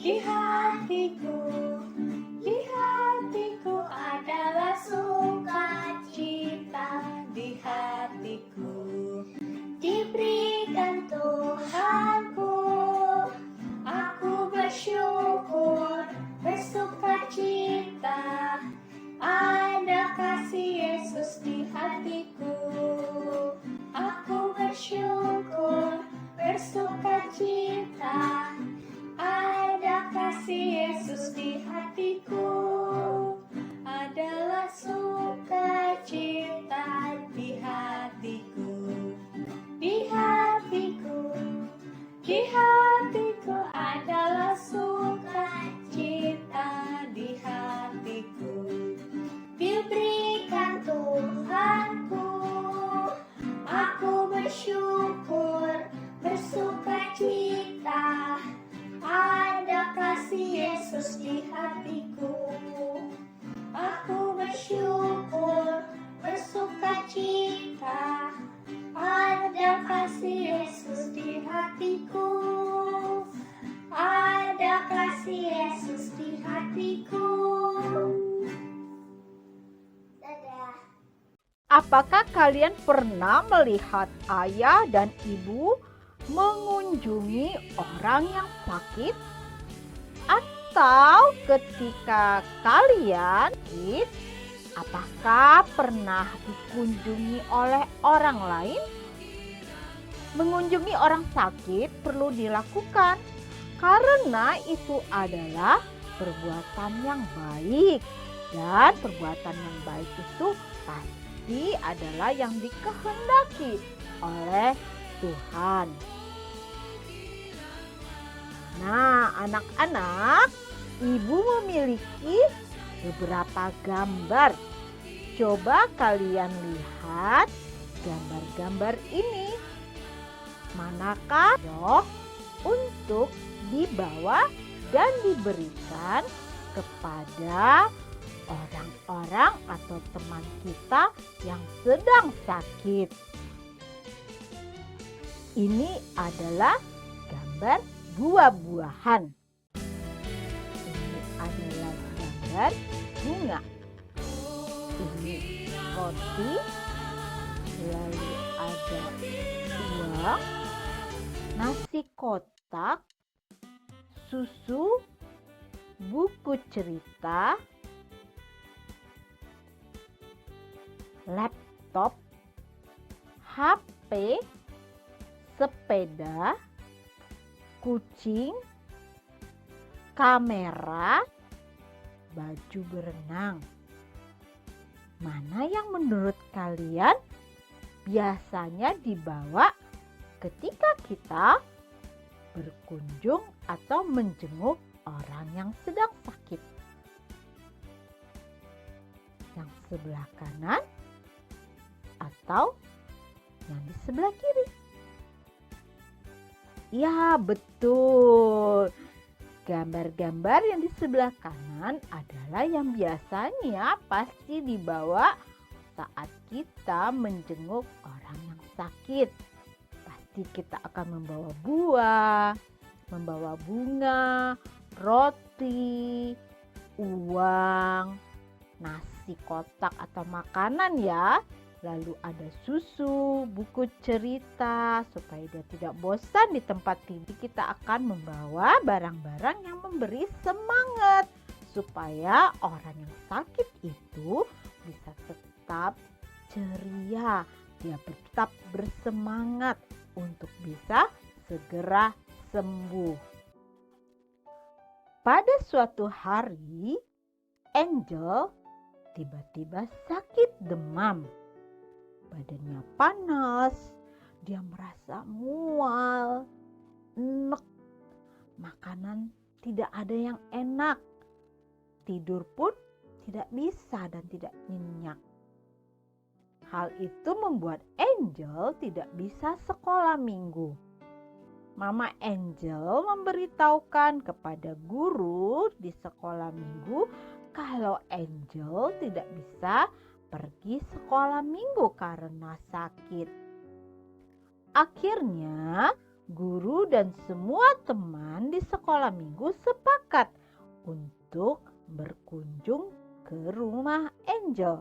Di hatiku, di hatiku adalah sukacita. Di hatiku diberikan Tuhanku. Aku bersyukur, bersukacita. Ada kasih Yesus di hatiku. Aku bersyukur, bersukacita. Ada kasih Yesus di hatiku. Adalah sukacita di hatiku. Di hatiku, di hatiku adalah sukacita. Di hatiku diberikan Tuhanku. Aku bersyukur, bersukacita. Ada kasih Yesus di hatiku. Aku bersyukur, bersukacita. Ada kasih Yesus di hatiku. Ada kasih Yesus di hatiku. Dadah. Apakah kalian pernah melihat ayah dan ibu mengunjungi orang yang sakit? Atau ketika kalian sakit, apakah pernah dikunjungi oleh orang lain? Mengunjungi orang sakit perlu dilakukan karena itu adalah perbuatan yang baik, dan perbuatan yang baik itu pasti adalah yang dikehendaki oleh Tuhan. Nah, anak-anak, ibu memiliki beberapa gambar. Coba kalian lihat gambar-gambar ini. Manakah cocok untuk dibawa dan diberikan kepada orang-orang atau teman kita yang sedang sakit? Ini adalah gambar buah-buahan. Ini adalah gambar bunga. Ini roti, lalu ada uang, nasi kotak, susu, buku cerita, laptop, HP, sepeda, kucing, kamera, baju berenang. Mana yang menurut kalian biasanya dibawa ketika kita berkunjung atau menjenguk orang yang sedang sakit? Yang sebelah kanan atau yang di sebelah kiri? Ya, betul. Gambar-gambar yang di sebelah kanan adalah yang biasanya pasti dibawa saat kita menjenguk orang yang sakit. Pasti kita akan membawa buah, membawa bunga, roti, uang, nasi kotak atau makanan ya. Lalu ada susu, buku cerita, supaya dia tidak bosan di tempat tidur. Kita akan membawa barang-barang yang memberi semangat supaya orang yang sakit itu bisa tetap ceria, dia tetap bersemangat untuk bisa segera sembuh. Pada suatu hari, Angel tiba-tiba sakit demam. Badannya panas, dia merasa mual, enek, makanan tidak ada yang enak, tidur pun tidak bisa dan tidak nyenyak. Hal itu membuat Angel tidak bisa sekolah minggu. Mama Angel memberitahukan kepada guru di sekolah minggu kalau Angel tidak bisa pergi sekolah minggu karena sakit. Akhirnya guru dan semua teman di sekolah minggu sepakat untuk berkunjung ke rumah Angel.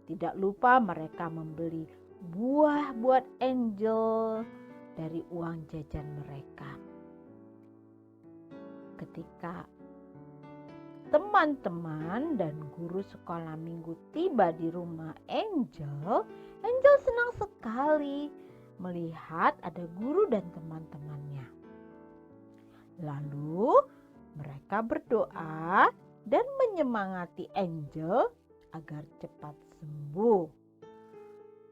Tidak lupa mereka membeli buah buat Angel dari uang jajan mereka. Ketika teman-teman dan guru sekolah minggu tiba di rumah Angel, Angel senang sekali melihat ada guru dan teman-temannya. Lalu mereka berdoa dan menyemangati Angel agar cepat sembuh.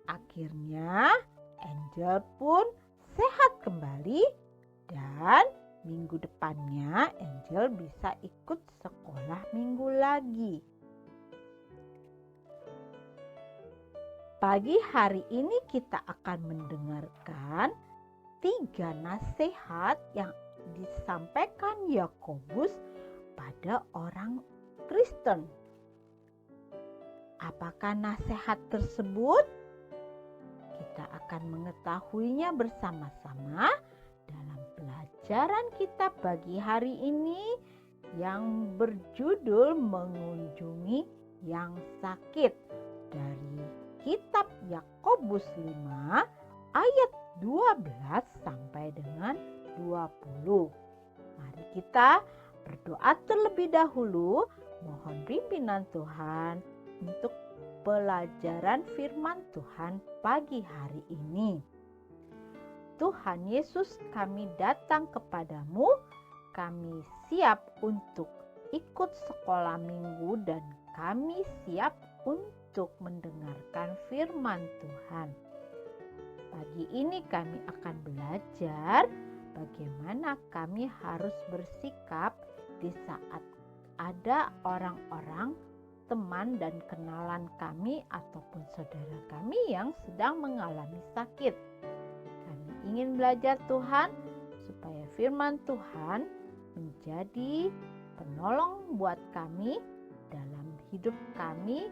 Akhirnya Angel pun sehat kembali dan minggu depannya Angel bisa ikut sekolah minggu lagi. Pagi hari ini kita akan mendengarkan 3 nasihat yang disampaikan Yakobus pada orang Kristen. Apakah nasihat tersebut? Kita akan mengetahuinya bersama-sama dalam pelajaran kita pagi hari ini yang berjudul Mengunjungi yang Sakit dari Kitab Yakobus 5 ayat 12 sampai dengan 20. Mari kita berdoa terlebih dahulu, mohon pimpinan Tuhan untuk pelajaran firman Tuhan pagi hari ini. Tuhan Yesus, kami datang kepadamu, kami siap untuk ikut sekolah minggu dan kami siap untuk mendengarkan firman Tuhan. Pagi ini kami akan belajar bagaimana kami harus bersikap di saat ada orang-orang, teman dan kenalan kami ataupun saudara kami yang sedang mengalami sakit. Kami ingin belajar Tuhan supaya firman Tuhan menjadi penolong buat kami dalam hidup kami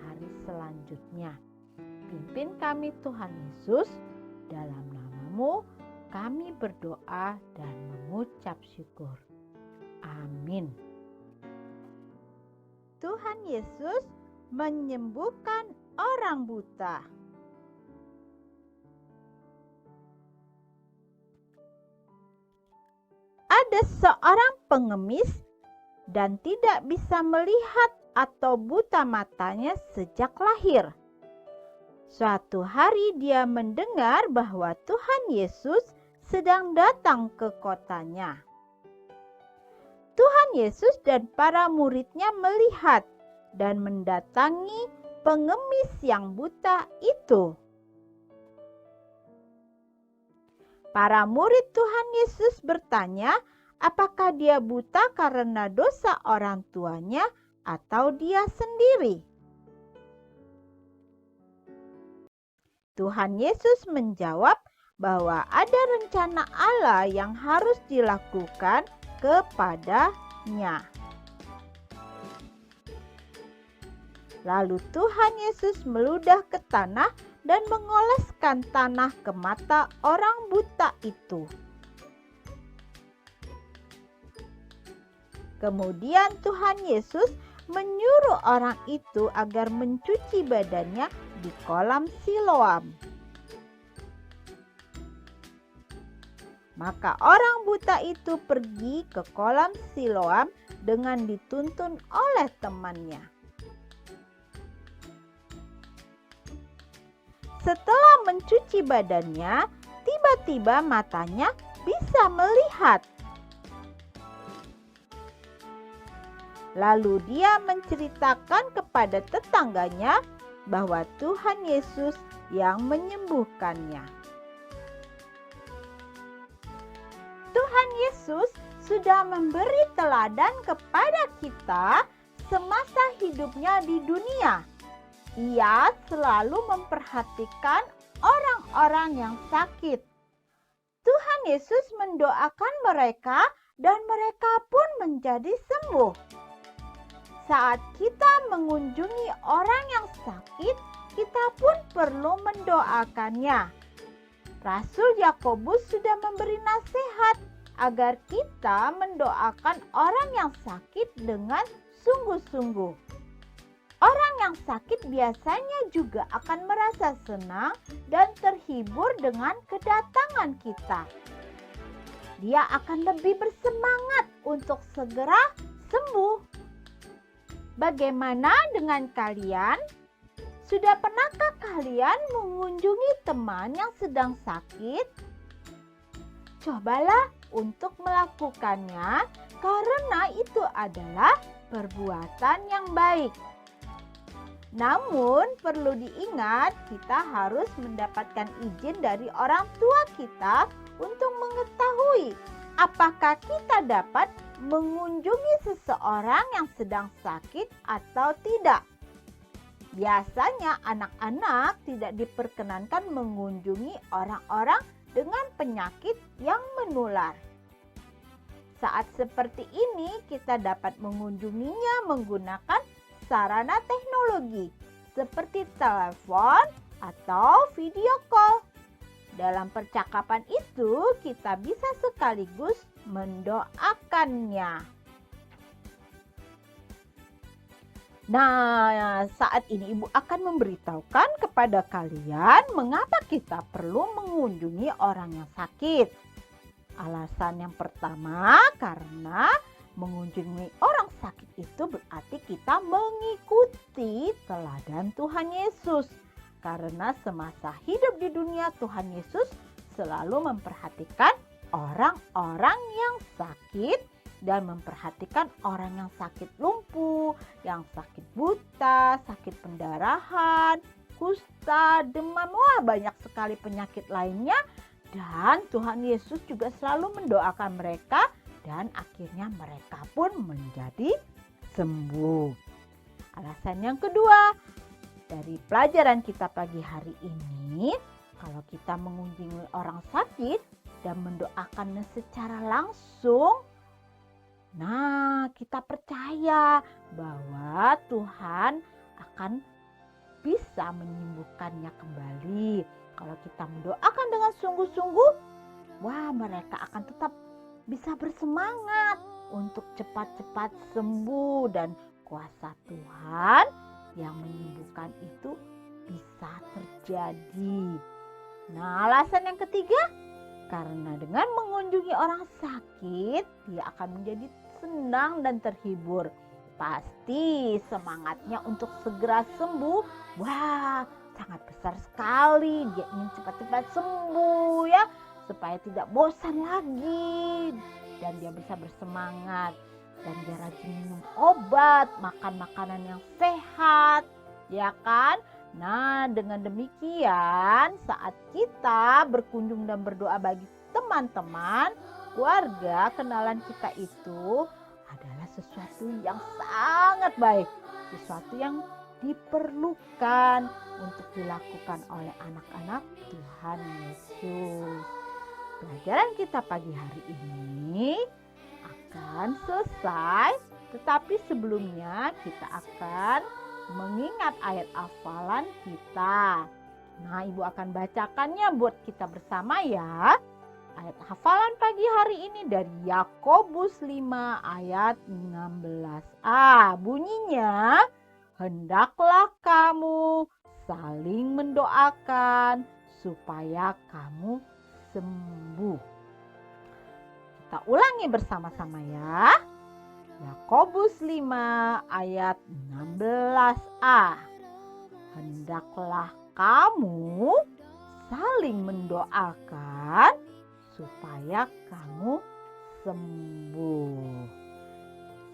hari selanjutnya. Pimpin kami Tuhan Yesus, dalam nama-Mu kami berdoa dan mengucap syukur. Amin. Tuhan Yesus menyembuhkan orang buta. Ada seorang pengemis dan tidak bisa melihat atau buta matanya sejak lahir. Suatu hari dia mendengar bahwa Tuhan Yesus sedang datang ke kotanya. Tuhan Yesus dan para muridnya melihat dan mendatangi pengemis yang buta itu. Para murid Tuhan Yesus bertanya, apakah dia buta karena dosa orang tuanya atau dia sendiri? Tuhan Yesus menjawab bahwa ada rencana Allah yang harus dilakukan kepadanya. Lalu Tuhan Yesus meludah ke tanah dan mengoleskan tanah ke mata orang buta itu. Kemudian Tuhan Yesus menyuruh orang itu agar mencuci badannya di kolam Siloam. Maka orang buta itu pergi ke kolam Siloam dengan dituntun oleh temannya. Setelah mencuci badannya, tiba-tiba matanya bisa melihat. Lalu dia menceritakan kepada tetangganya bahwa Tuhan Yesus yang menyembuhkannya. Tuhan Yesus sudah memberi teladan kepada kita semasa hidupnya di dunia. Ia selalu memperhatikan orang-orang yang sakit. Tuhan Yesus mendoakan mereka dan mereka pun menjadi sembuh. Saat kita mengunjungi orang yang sakit, kita pun perlu mendoakannya. Rasul Yakobus sudah memberi nasihat agar kita mendoakan orang yang sakit dengan sungguh-sungguh. Orang yang sakit biasanya juga akan merasa senang dan terhibur dengan kedatangan kita. Dia akan lebih bersemangat untuk segera sembuh. Bagaimana dengan kalian? Sudah pernahkah kalian mengunjungi teman yang sedang sakit? Cobalah untuk melakukannya karena itu adalah perbuatan yang baik. Namun perlu diingat kita harus mendapatkan izin dari orang tua kita untuk mengetahui apakah kita dapat mengunjungi seseorang yang sedang sakit atau tidak. Biasanya anak-anak tidak diperkenankan mengunjungi orang-orang dengan penyakit yang menular. Saat seperti ini kita dapat mengunjunginya menggunakan sarana teknologi seperti telepon atau video call. Dalam percakapan itu kita bisa sekaligus mendoakannya. Nah, saat ini Ibu akan memberitahukan kepada kalian mengapa kita perlu mengunjungi orang yang sakit. Alasan yang pertama, karena mengunjungi orang sakit itu berarti kita mengikuti teladan Tuhan Yesus. Karena semasa hidup di dunia Tuhan Yesus selalu memperhatikan orang-orang yang sakit dan memperhatikan orang yang sakit lumpuh, yang sakit buta, sakit pendarahan, kusta, demam, banyak sekali penyakit lainnya. Dan Tuhan Yesus juga selalu mendoakan mereka dan akhirnya mereka pun menjadi sembuh. Alasan yang kedua, dari pelajaran kita pagi hari ini, kalau kita mengunjungi orang sakit dan mendoakannya secara langsung, nah, kita percaya bahwa Tuhan akan bisa menyembuhkannya kembali. Kalau kita mendoakan dengan sungguh-sungguh, mereka akan tetap bisa bersemangat untuk cepat-cepat sembuh dan kuasa Tuhan yang menyembuhkan itu bisa terjadi. Nah, alasan yang ketiga, karena dengan mengunjungi orang sakit, dia akan menjadi senang dan terhibur. Pasti semangatnya untuk segera sembuh, sangat besar sekali. Dia ingin cepat-cepat sembuh ya, supaya tidak bosan lagi. Dan dia bisa bersemangat. Dan dia rajin minum obat, makan makanan yang sehat, ya kan? Nah, dengan demikian saat kita berkunjung dan berdoa bagi teman-teman, keluarga, kenalan kita itu adalah sesuatu yang sangat baik, sesuatu yang diperlukan untuk dilakukan oleh anak-anak Tuhan Yesus. Pelajaran kita pagi hari ini akan selesai, tetapi sebelumnya kita akan mengingat ayat hafalan kita. Nah, Ibu akan bacakannya buat kita bersama ya. Ayat hafalan pagi hari ini dari Yakobus 5 ayat 16a. Bunyinya, hendaklah kamu saling mendoakan supaya kamu sembuh. Kita ulangi bersama-sama ya. Yakobus 5 ayat 16a. Hendaklah kamu saling mendoakan supaya kamu sembuh.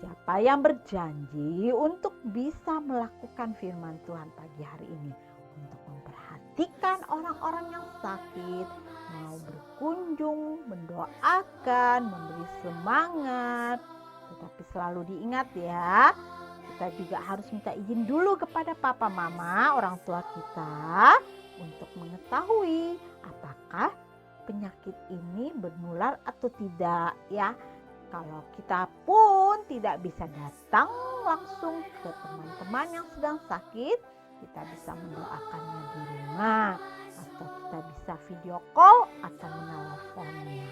Siapa yang berjanji untuk bisa melakukan firman Tuhan pagi hari ini, untuk memperhatikan orang-orang yang sakit, mau berkunjung, mendoakan, memberi semangat, tetapi selalu diingat ya, kita juga harus minta izin dulu kepada papa mama, orang tua kita, untuk mengetahui apakah penyakit ini menular atau tidak ya. Kalau kita pun tidak bisa datang langsung ke teman-teman yang sedang sakit, kita bisa mendoakannya di rumah atau kita kita bisa video call atau menelponnya.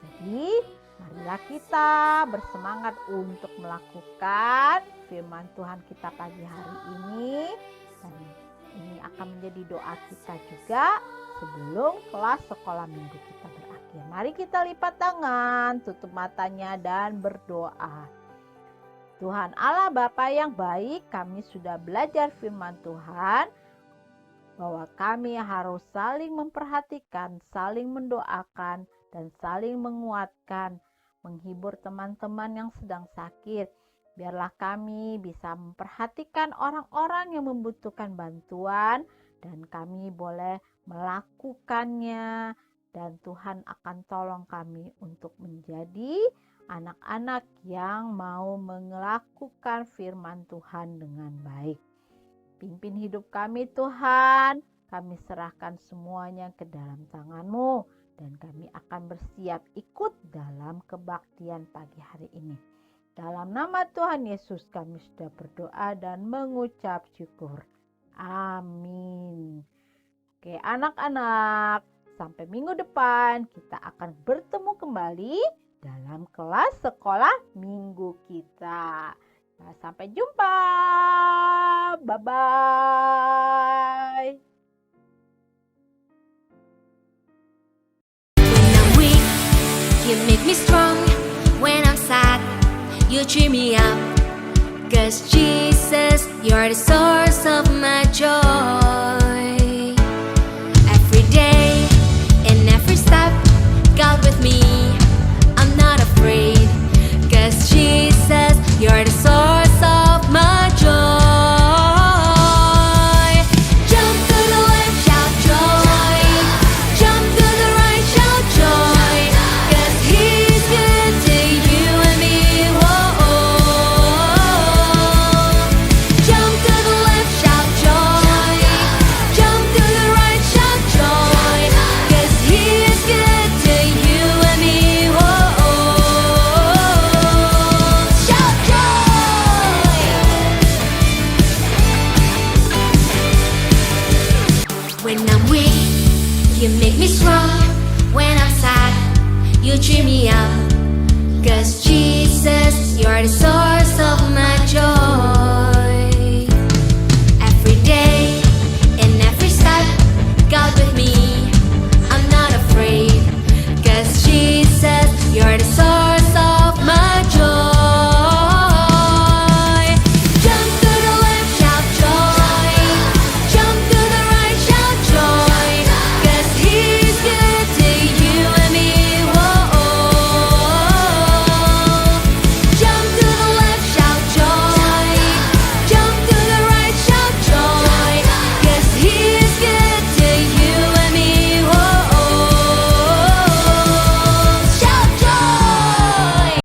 Jadi, marilah kita bersemangat untuk melakukan firman Tuhan kita pagi hari ini. Dan ini akan menjadi doa kita juga sebelum kelas sekolah minggu kita berakhir. Mari kita lipat tangan, tutup matanya dan berdoa. Tuhan Allah Bapa yang baik, kami sudah belajar firman Tuhan bahwa kami harus saling memperhatikan, saling mendoakan, dan saling menguatkan, menghibur teman-teman yang sedang sakit. Biarlah kami bisa memperhatikan orang-orang yang membutuhkan bantuan dan kami boleh melakukannya, dan Tuhan akan tolong kami untuk menjadi anak-anak yang mau melakukan firman Tuhan dengan baik. Pimpin hidup kami Tuhan, kami serahkan semuanya ke dalam tangan-Mu dan kami akan bersiap ikut dalam kebaktian pagi hari ini. Dalam nama Tuhan Yesus kami sudah berdoa dan mengucap syukur. Amin. Oke anak-anak, sampai minggu depan kita akan bertemu kembali dalam kelas sekolah minggu kita. Nah, sampai jumpa. Bye-bye. When I'm weak, you make me strong. When I'm sad, you cheer me up. 'Cause Jesus, you're the source of my joy.